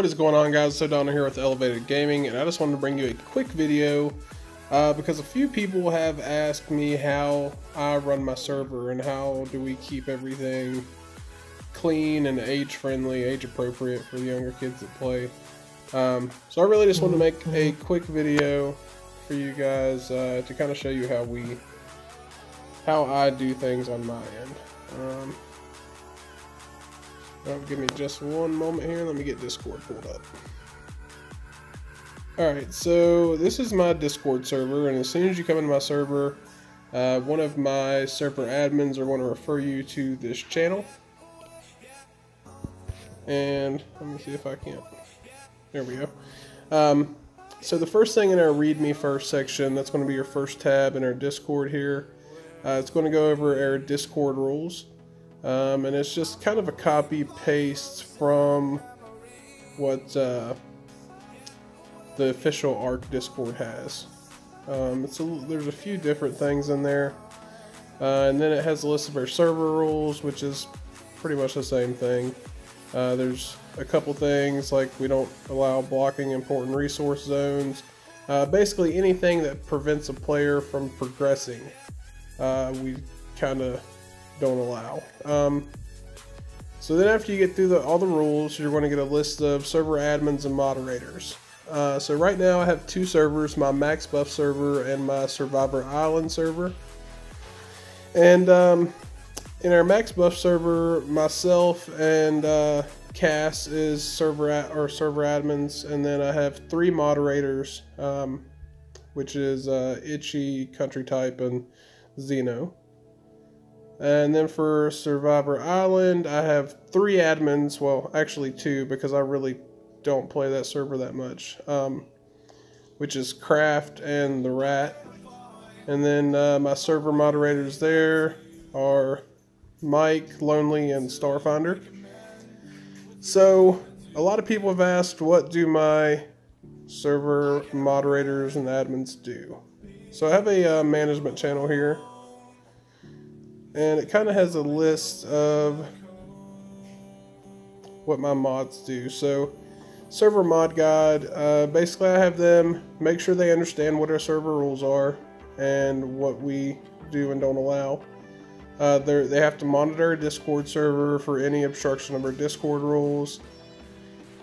What is going on, guys? So Donna here with Elev8ted Gaming, and I just wanted to bring you a quick video because a few people have asked me how I run my server and how do we keep everything clean and age-friendly, age-appropriate for the younger kids that play. So I really just wanted to make a quick video for you guys to kind of show you how I do things on my end. Give me just one moment here. Let me get Discord pulled up. Alright, so this is my Discord server, and as soon as you come into my server, one of my server admins are going to refer you to this channel. And let me see if I can't. There we go. So the first thing in our Read Me First section, that's going to be your first tab in our Discord here. It's going to go over our Discord rules. And it's just kind of a copy paste from what the official ARK Discord has. There's a few different things in there, and then it has a list of our server rules, which is pretty much the same thing. There's a couple things like we don't allow blocking important resource zones. Basically anything that prevents a player from progressing, we kind of don't allow. So then after you get through all the rules, you're going to get a list of server admins and moderators. So right now I have two servers, my Max Buff server and my Survivor Island server. And in our Max Buff server, myself and Cass is server admins, and then I have three moderators, which is Itchy, Country Type, and Xeno. And then for Survivor Island, I have three admins, well actually two, because I really don't play that server that much, which is Craft and the Rat. And then my server moderators there are Mike, Lonely, and Starfinder. So a lot of people have asked, what do my server moderators and admins do? So I have a management channel here, and it kind of has a list of what my mods do. So server mod guide, basically I have them make sure they understand what our server rules are and what we do and don't allow. They have to monitor our Discord server for any obstruction of our Discord rules.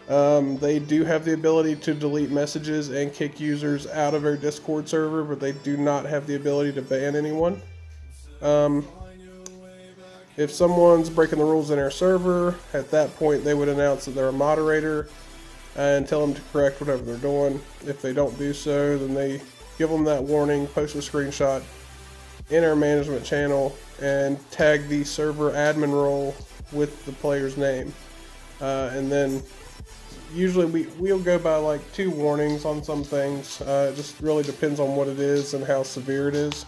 They do have the ability to delete messages and kick users out of our Discord server, but they do not have the ability to ban anyone. If someone's breaking the rules in our server, at that point they would announce that they're a moderator and tell them to correct whatever they're doing. If they don't do so, then they give them that warning, post a screenshot in our management channel, and tag the server admin role with the player's name. And then usually we'll go by like 2 warnings on some things. It just really depends on what it is and how severe it is.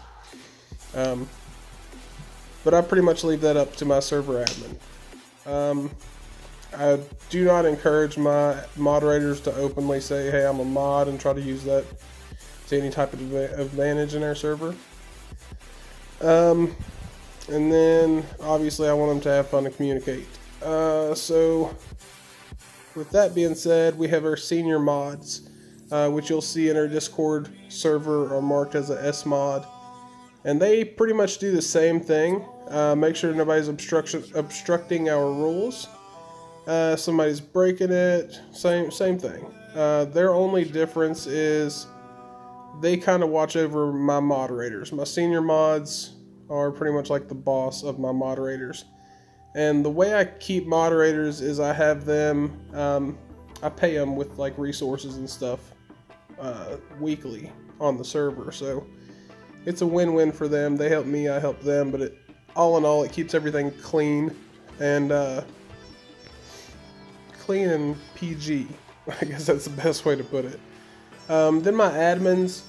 But I pretty much leave that up to my server admin. I do not encourage my moderators to openly say, hey, I'm a mod, and try to use that to any type of advantage in our server. And then obviously I want them to have fun and communicate. So with that being said, we have our senior mods, which you'll see in our Discord server are marked as a S mod. And they pretty much do the same thing. Make sure nobody's obstructing our rules. Somebody's breaking it, same thing. Their only difference is they kind of watch over my moderators. My senior mods are pretty much like the boss of my moderators. And the way I keep moderators is I have them, I pay them with like resources and stuff weekly on the server. So it's a win-win for them. They help me, I help them, but all in all, it keeps everything clean and PG. I guess that's the best way to put it. Then my admins,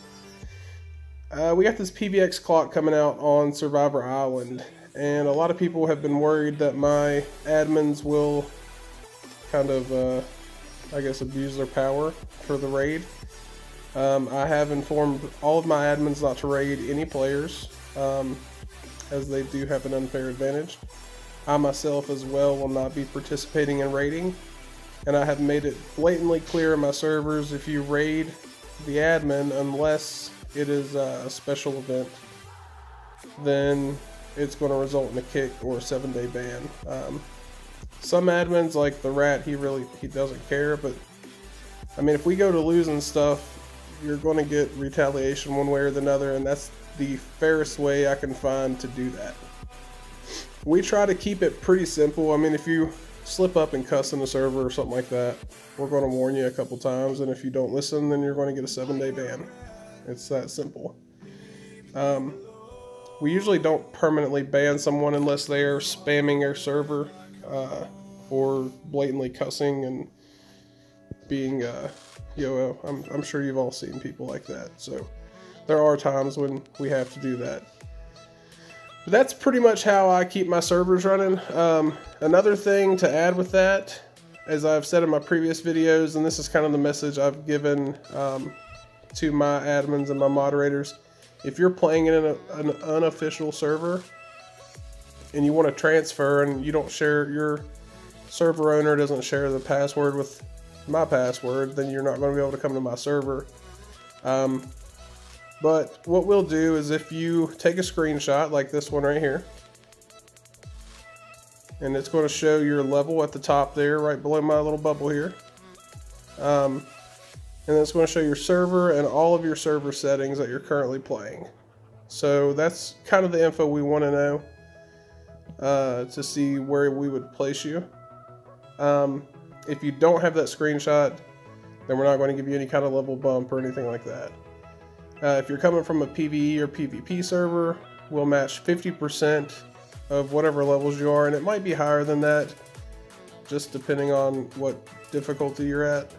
we got this PVX clock coming out on Survivor Island, and a lot of people have been worried that my admins will kind of, I guess, abuse their power for the raid. I have informed all of my admins not to raid any players, as they do have an unfair advantage. I myself as well will not be participating in raiding. And I have made it blatantly clear in my servers, if you raid the admin, unless it is a special event, then it's going to result in a kick or a 7-day ban. Some admins, like the Rat, he doesn't care, but I mean, if we go to losing stuff, you're going to get retaliation one way or the other, and that's the fairest way I can find to do that. We try to keep it pretty simple. I mean, if you slip up and cuss in the server or something like that, we're going to warn you a couple times, and if you don't listen, then you're going to get a 7-day ban. It's that simple. We usually don't permanently ban someone unless they are spamming our server or blatantly cussing and being I'm sure you've all seen people like that. So there are times when we have to do that. But that's pretty much how I keep my servers running. Another thing to add with that, as I've said in my previous videos, and this is kind of the message I've given to my admins and my moderators, if you're playing in an unofficial server and you want to transfer and you don't share, your server owner doesn't share the password with my password, then you're not going to be able to come to my server. But what we'll do is, if you take a screenshot like this one right here, and it's going to show your level at the top there, right below my little bubble here, and it's going to show your server and all of your server settings that you're currently playing. So that's kind of the info we want to know to see where we would place you. If you don't have that screenshot, then we're not going to give you any kind of level bump or anything like that. If you're coming from a PvE or PvP server, we'll match 50% of whatever levels you are, and it might be higher than that, just depending on what difficulty you're at.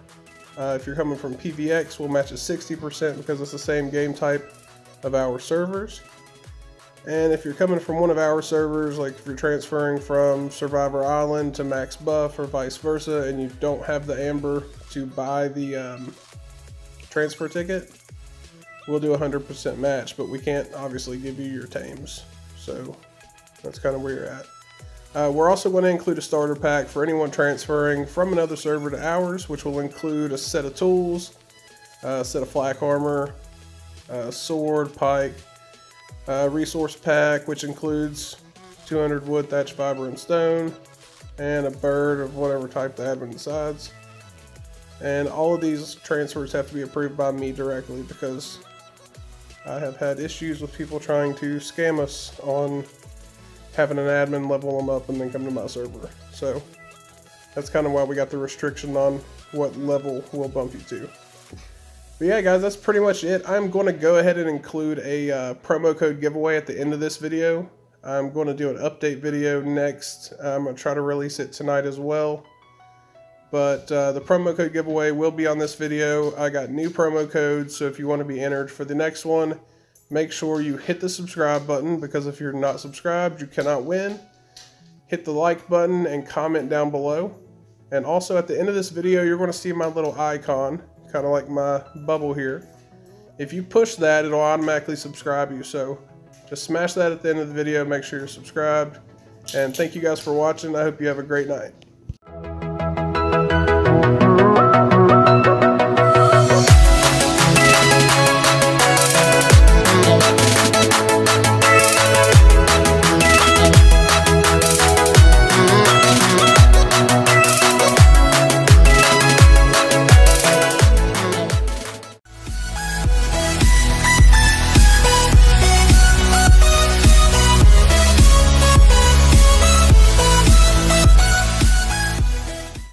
If you're coming from PvX, we'll match at 60% because it's the same game type of our servers. And if you're coming from one of our servers, like if you're transferring from Survivor Island to Max Buff or vice versa, and you don't have the Amber to buy the transfer ticket, we'll do a 100% match, but we can't obviously give you your tames. So that's kind of where you're at. We're also going to include a starter pack for anyone transferring from another server to ours, which will include a set of tools, a set of flak armor, sword, pike, resource pack, which includes 200 wood, thatch, fiber, and stone, and a bird of whatever type the admin decides. And all of these transfers have to be approved by me directly, because I have had issues with people trying to scam us on having an admin level them up and then come to my server. So that's kind of why we got the restriction on what level we'll bump you to. But yeah, guys, that's pretty much it. I'm going to go ahead and include a promo code giveaway at the end of this video. I'm going to do an update video next. I'm going to try to release it tonight as well. But the promo code giveaway will be on this video. I got new promo codes, so if you want to be entered for the next one, make sure you hit the subscribe button, because if you're not subscribed, you cannot win. Hit the like button and comment down below. And also at the end of this video, you're going to see my little icon, kind of like my bubble here. If you push that, it'll automatically subscribe you. So just smash that at the end of the video, make sure you're subscribed. And thank you guys for watching. I hope you have a great night.